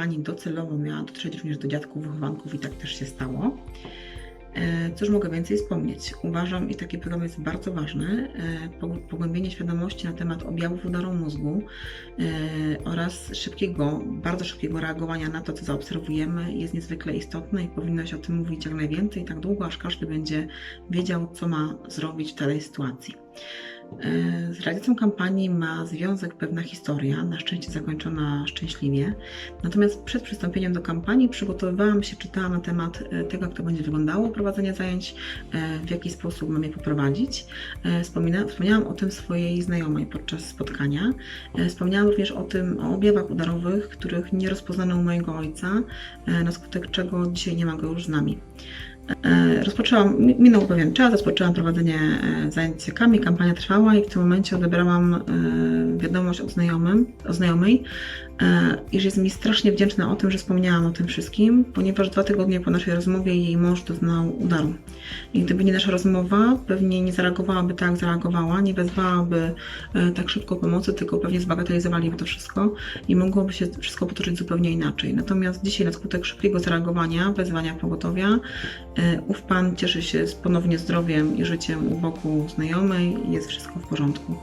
kampanii docelowo miała dotrzeć również do dziadków, wychowanków i tak też się stało. Cóż mogę więcej wspomnieć? Uważam, i taki program jest bardzo ważny, pogłębienie świadomości na temat objawów udaru mózgu oraz bardzo szybkiego reagowania na to, co zaobserwujemy, jest niezwykle istotne i powinno się o tym mówić jak najwięcej, tak długo, aż każdy będzie wiedział, co ma zrobić w danej sytuacji. Z realizacją kampanii ma związek pewna historia, na szczęście zakończona szczęśliwie. Natomiast przed przystąpieniem do kampanii przygotowywałam się, czytałam na temat tego, jak to będzie wyglądało prowadzenie zajęć, w jaki sposób mam je poprowadzić. Wspomniałam o tym swojej znajomej podczas spotkania. Wspomniałam również o objawach udarowych, których nie rozpoznano u mojego ojca, na skutek czego dzisiaj nie ma go już z nami. Minął pewien czas, rozpoczęłam prowadzenie zajęć z dzieciakami, kampania trwała i w tym momencie odebrałam wiadomość od znajomej, iż jest mi strasznie wdzięczna o tym, że wspomniałam o tym wszystkim, ponieważ 2 tygodnie po naszej rozmowie jej mąż doznał udaru. I gdyby nie nasza rozmowa, pewnie nie zareagowałaby tak, jak zareagowała, nie wezwałaby tak szybko pomocy, tylko pewnie zbagatelizowaliby to wszystko i mogłoby się wszystko potoczyć zupełnie inaczej. Natomiast dzisiaj na skutek szybkiego zareagowania, wezwania pogotowia, ów pan cieszy się ponownie zdrowiem i życiem u boku znajomej i jest wszystko w porządku.